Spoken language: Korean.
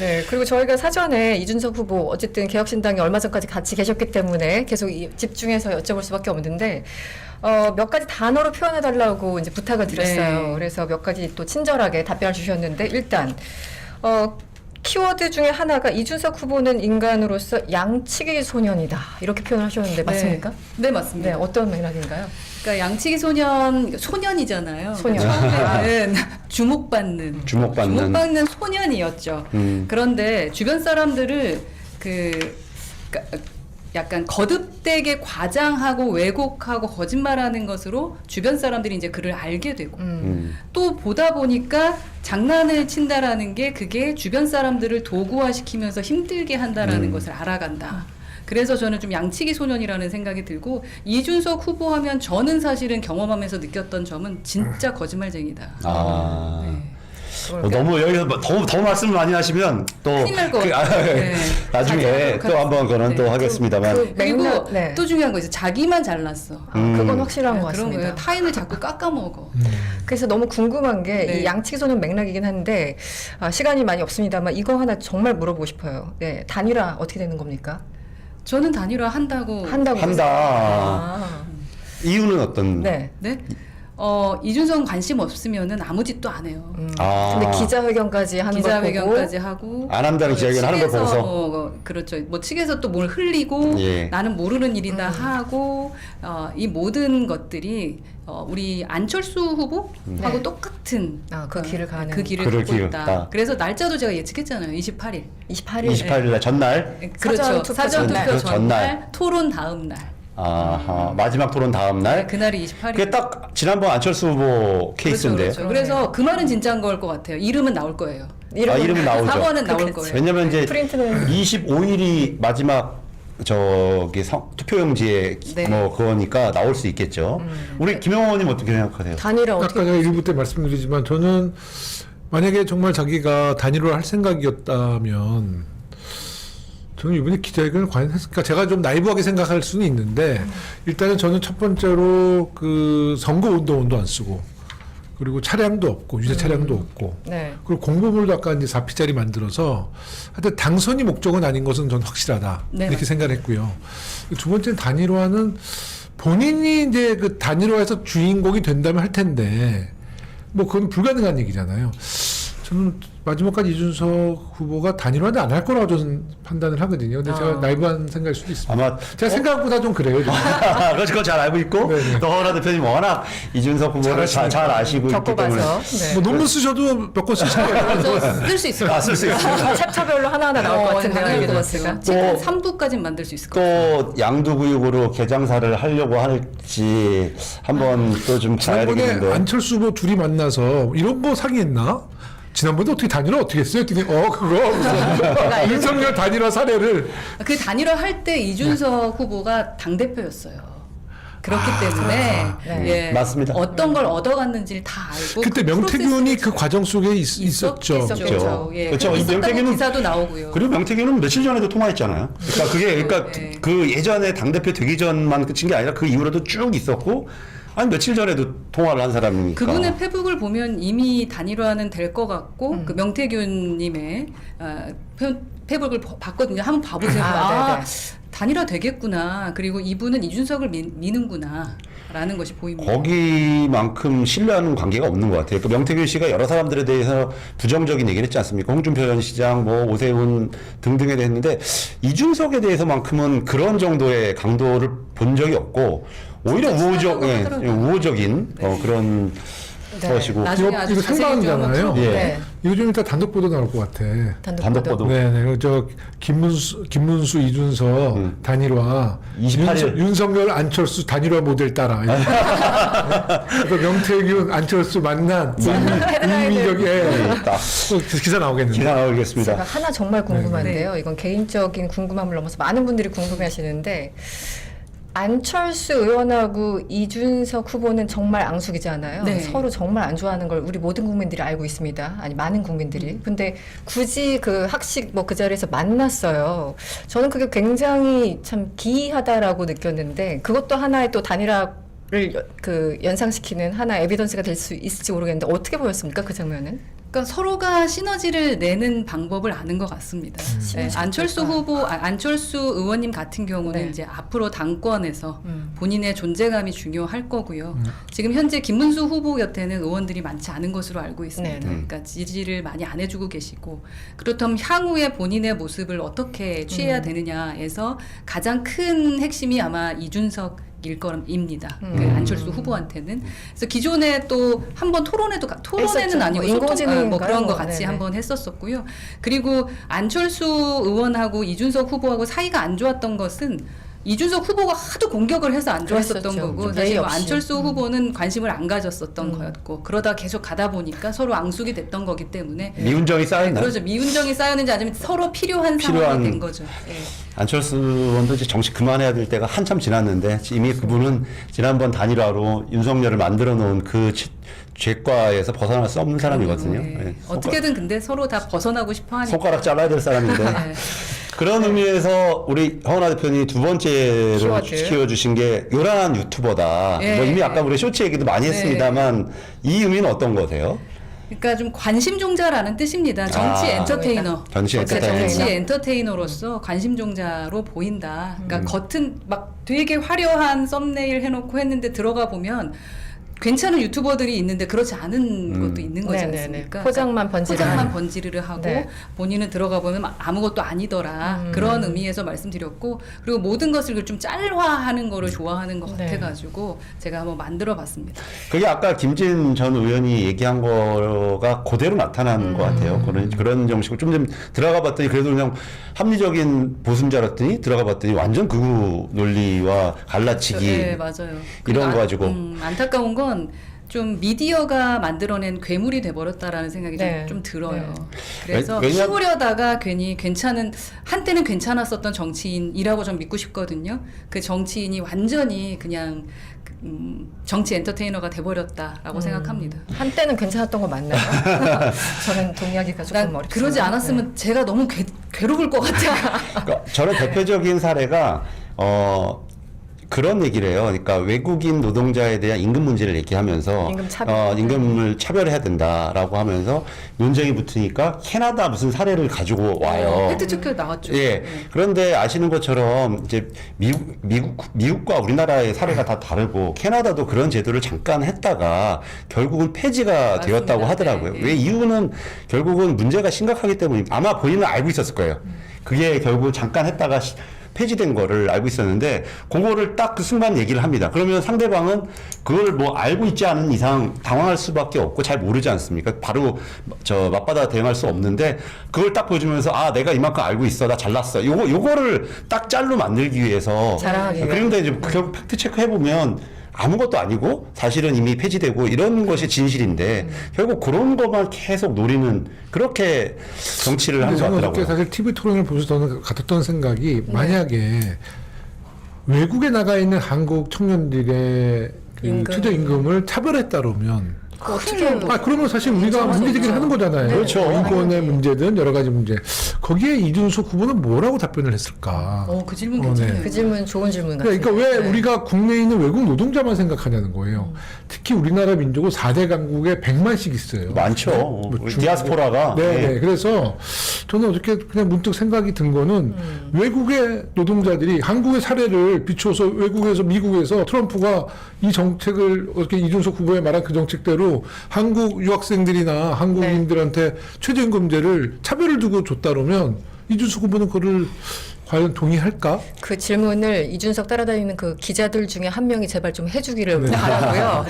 네, 그리고 저희가 사전에 이준석 후보 어쨌든 개혁신당이 얼마 전까지 같이 계셨기 때문에 계속 집중해서 여쭤볼 수밖에 없는데 몇 가지 단어로 표현해달라고 이제 부탁을 드렸어요. 네. 그래서 몇 가지 또 친절하게 답변을 주셨는데 일단 키워드 중에 하나가 이준석 후보는 인간으로서 양치기 소년이다 이렇게 표현하셨는데 맞습니까? 네, 맞습니다. 네, 어떤 맥락인가요? 그러니까 양치기 소년이잖아요. 소년. 처음에는 주목받는 소년이었죠. 그런데 주변 사람들을 그러니까 약간 거듭되게 과장하고 왜곡하고 거짓말하는 것으로 주변 사람들이 이제 그를 알게 되고 또 보다 보니까 장난을 친다라는 게 그게 주변 사람들을 도구화시키면서 힘들게 한다라는 것을 알아간다. 그래서 저는 좀 양치기 소년이라는 생각이 들고 이준석 후보 하면 저는 사실은 경험하면서 느꼈던 점은 진짜 거짓말쟁이다. 아. 네. 너무 여기서 더 말씀을 많이 하시면 또 큰일 날 것 같아요. 네. 나중에 또 한번 그건 또 하겠습니다만. 그리고 네. 또 중요한 거 있어요. 자기만 잘났어. 그건 확실한 것 그런 같습니다. 거예요. 타인을 자꾸 깎아먹어. 그래서 너무 궁금한 게 네. 이 양치기 소년 맥락이긴 한데 시간이 많이 없습니다만 이거 하나 정말 물어보고 싶어요. 네, 단일화 어떻게 되는 겁니까? 저는 단일화 한다고. 한다. 아, 이유는 어떤? 네. 네? 이준석 관심 없으면은 아무 짓도 안 해요. 근데 기자회견까지 하는 걸 보고 기자회견까지 하고 안 한다는 기자회견 하는 걸 측에서 보고서 그렇죠. 뭐 측에서 또 뭘 흘리고 예. 나는 모르는 일이다 하고 이 모든 것들이 우리 안철수 후보하고 네. 똑같은 그 길을 가는 그 길을 그를 가고 기울였다. 있다. 그래서 날짜도 제가 예측했잖아요. 28일. 28일 28일 날 전날. 그렇죠. 사전투표 사전투표 전날. 전날, 토론 다음 날. 아하, 마지막 토론 다음 날. 그날이 28일. 그게 딱 지난번 안철수 후보 케이스인데. 그렇죠. 그래서 그 말은 진짜인 걸 것 같아요. 이름은 나올 거예요. 이름은 나오죠. 사과는 나올 그렇겠지. 거예요. 왜냐면 이제 프린트는 25일이 마지막 투표용지에 네. 뭐 그거니까 나올 수 있겠죠. 우리 김영호님 어떻게 생각하세요? 단일화 아까 어떻게 제가 일부 때 말씀드리지만 저는 만약에 정말 자기가 단일화를 할 생각이었다면 저는 이번에 기자회견을 과연 했을까? 제가 좀 나이브하게 생각할 수는 있는데 일단은 저는 첫 번째로 그 선거운동원도 안 쓰고 그리고 차량도 없고 유세 차량도 없고 네. 그리고 공보물도 아까 이제 4피짜리 만들어서 하여튼 당선이 목적은 아닌 것은 전 확실하다 네, 이렇게 생각을 했고요. 두 번째는 단일화는 본인이 이제 그 단일화에서 주인공이 된다면 할 텐데 뭐 그건 불가능한 얘기잖아요. 저는 마지막까지 이준석 후보가 단일화는 안 할 거라고 저는 판단을 하거든요. 근데 제가 나이브한 생각일 수도 있습니다. 아마 제가 생각보다 좀 그래요. 좀. 그거 잘 알고 있고 네네. 또 허라 대표님 워낙 이준석 후보를 잘 아시고 있기 때문에 겪어봐서 네. 뭐 논문 쓰셔도 몇 권 쓰실 거예요. 쓸 수 있을 것 쓸 수 있어요. 챕터별로 하나하나 나올 것 같은데요. 당연히 이거 나왔어요. 같으면. 책 한 또- 3부까지 만들 수 있을 것 같아요. 또 양두구육으로 개장사를 하려고 할지 한번 또 좀 봐야 지난번에 되겠는데. 안철수 후보 둘이 만나서 이런 거 상의했나? 지난번에 어떻게 단일화 어떻게 했어요? 했더니 그거 윤석열 단일화 사례를 그 단일화 할 때 이준석 후보가 당대표였어요. 그렇기 때문에 네. 예, 맞습니다. 어떤 걸 얻어갔는지를 다 알고 그때 그 명태균이 프로세스를 그 과정 속에 있었죠. 있었죠. 예. 그렇죠. 이 있었다고 명태균은 기사도 나오고요. 그리고 명태균은 며칠 전에도 통화했잖아요. 그러니까 네. 그 예전에 당 대표 되기 전만 끝인 게 아니라 그 이후로도 쭉 있었고 아니 며칠 전에도 통화를 한 사람이니까. 그분의 페북을 보면 이미 단일화는 될 것 같고 그 명태균님의 페북을 봤거든요. 한번 봐보세요. 네네. 단일화 되겠구나. 그리고 이분은 이준석을 미는구나라는 것이 보입니다. 거기만큼 신뢰하는 관계가 없는 것 같아요. 그 명태균 씨가 여러 사람들에 대해서 부정적인 얘기를 했지 않습니까? 홍준표 전 시장, 뭐 오세훈 등등에 대해 했는데 이준석에 대해서만큼은 그런 정도의 강도를 본 적이 없고 오히려 진짜 친하다고 하더라고요. 우호적인 그런 네. 것이고. 나중에 아주 이거 자세히 좀 한번 생방이잖아요. 풀어볼게요. 예. 네. 이거 좀 이따 단독 보도 나올 것 같아. 단독 보도. 네네. 저 김문수 이준석 단일화 28일. 윤석열 안철수 단일화 모델 따라. 그 명태균 안철수 만난 의미적인 딱 기사 나오겠는데. 기사 나오겠습니다. 제가 하나 정말 궁금한데요. 이건 개인적인 궁금함을 넘어서 많은 분들이 궁금해하시는데 안철수 의원하고 이준석 후보는 정말 앙숙이잖아요. 네. 서로 정말 안 좋아하는 걸 우리 모든 국민들이 알고 있습니다. 아니 많은 국민들이. 근데 굳이 그 학식 뭐 그 자리에서 만났어요. 저는 그게 굉장히 참 기이하다라고 느꼈는데 그것도 하나의 또 단일화 그 연상시키는 하나 에비던스가 될 수 있을지 모르겠는데 어떻게 보였습니까 그 장면은? 그러니까 서로가 시너지를 내는 방법을 아는 것 같습니다. 네, 안철수 후보, 안철수 의원님 같은 경우는 네. 이제 앞으로 당권에서 본인의 존재감이 중요할 거고요. 지금 현재 김문수 후보 곁에는 의원들이 많지 않은 것으로 알고 있습니다. 네, 네. 그러니까 지지를 많이 안 해주고 계시고 그렇다면 향후에 본인의 모습을 어떻게 취해야 되느냐에서 가장 큰 핵심이 아마 이준석 일 겁니다. 그 안철수 후보한테는. 그래서 기존에 또 한번 토론회는 했었죠. 아니고 뭐 인공지능인가요? 뭐 그런 거 뭐, 같이 네네. 한번 했었었고요. 그리고 안철수 의원하고 이준석 후보하고 사이가 안 좋았던 것은 이준석 후보가 하도 공격을 해서 안 좋았었던 그랬었죠. 거고 좀 사실 예의 뭐 없이. 안철수 후보는 관심을 안 가졌었던 거였고 그러다 계속 가다 보니까 서로 앙숙이 됐던 거기 때문에 미운정이 쌓였나? 그렇죠. 미운정이 쌓였는지 아니면 서로 필요한 상황이 된 거죠. 예. 안철수 의원도 이제 정치 그만해야 될 때가 한참 지났는데 이미 그분은 지난번 단일화로 윤석열을 만들어 놓은 그 죄과에서 벗어날 수 없는 사람이거든요. 예. 예. 어떻게든 근데 서로 다 벗어나고 싶어 하니까. 손가락 잘라야 될 사람인데 네. 그런 의미에서 우리 허은하 대표님이 두 번째로 키워드. 키워주신 게 요란한 유튜버다. 예. 뭐 이미 아까 우리 쇼츠 얘기도 많이 네. 했습니다만 이 의미는 어떤 거세요? 그러니까 좀 관심종자라는 뜻입니다. 정치 아, 엔터테이너. 정치 엔터테이너. 정치 엔터테이너로서 관심종자로 보인다. 그러니까 겉은 막 되게 화려한 썸네일 해놓고 했는데 들어가 보면 괜찮은 유튜버들이 있는데 그렇지 않은 것도 있는 거지 네네네. 않습니까? 포장만 번지르르 포장만 번지르르 하고 네. 본인은 들어가 보면 아무것도 아니더라. 그런 의미에서 말씀드렸고 그리고 모든 것을 좀 짤화하는 거를 좋아하는 것 네. 같아가지고 제가 한번 만들어봤습니다. 그게 아까 김진 전 의원이 얘기한 거가 그대로 나타나는 것 같아요. 그런 정식으로 좀 들어가 봤더니 그래도 그냥 합리적인 보수인 줄 알았더니 들어가 봤더니 완전 극우 논리와 갈라치기 네, 맞아요. 이런 거 가지고 안타까운 건 좀 미디어가 만들어낸 괴물이 돼버렸다라는 생각이 네. 좀 들어요. 네. 그래서 왜냐- 키우려다가 괜히 한때는 괜찮았었던 정치인이라고 좀 믿고 싶거든요. 그 정치인이 완전히 그냥 정치 엔터테이너가 돼버렸다라고 생각합니다. 한때는 괜찮았던 거 맞나요? 저는 동의하기가 조금 난 어렵습니다. 그러지 않았으면 제가 너무 괴로울 것 같아. 그러니까 저는 대표적인 사례가 그런 얘기를 해요. 그러니까 외국인 노동자에 대한 임금 문제를 얘기하면서 임금 차별. 임금을 차별해야 된다라고 하면서 논쟁이 붙으니까 캐나다 무슨 사례를 가지고 와요. 팩트체크 나왔죠. 예. 그런데 아시는 것처럼 이제 미국과 우리나라의 사례가 다 다르고 캐나다도 그런 제도를 잠깐 했다가 결국은 폐지가 맞습니다. 되었다고 하더라고요. 네, 왜 이유는 결국은 문제가 심각하기 때문에 아마 본인은 알고 있었을 거예요. 그게 결국 잠깐 했다가 폐지된 거를 알고 있었는데 그거를 딱 그 순간 얘기를 합니다. 그러면 상대방은 그걸 뭐 알고 있지 않은 이상 당황할 수밖에 없고 잘 모르지 않습니까? 바로 맞받아 대응할 수 없는데 그걸 딱 보여주면서 아 내가 이만큼 알고 있어 나 잘났어 요거를 딱 짤로 만들기 위해서 자랑하기 위해. 그런데 이제 결국 팩트 체크 해보면 아무것도 아니고 사실은 이미 폐지되고 이런 것이 진실인데 결국 그런 것만 계속 노리는 그렇게 정치를 하는 것 저는 같더라고요. 어저께 사실 TV 토론을 보면서 저는 같았던 생각이 만약에 외국에 나가 있는 한국 청년들의 그 임금. 최저임금을 차별했다 그러면 어떻게 그러면 사실 우리가 문제 제기를 하는 거잖아요. 그렇죠. 인권의 문제든 여러 가지 문제. 거기에 이준석 후보는 뭐라고 답변을 했을까? 그 질문 네. 괜찮아요. 그 질문 좋은 질문 같아요. 그러니까 왜 우리가 국내에 있는 외국 노동자만 생각하냐는 거예요. 특히 우리나라 민족은 4대 강국에 100만씩 있어요. 많죠. 뭐 우리 중국- 디아스포라가. 네. 그래서 저는 어떻게 그냥 문득 생각이 든 거는 외국의 노동자들이 한국의 사례를 비추어서 외국에서 미국에서 트럼프가 이 정책을 어떻게 이준석 후보의 말한 그 정책대로 한국 유학생들이나 한국인들한테 최저임금제를 차별을 두고 줬다 그러면 이준석 후보는 그거를 과연 동의할까? 그 질문을 이준석 따라다니는 그 기자들 중에 한 명이 제발 좀 해주기를 바라고요.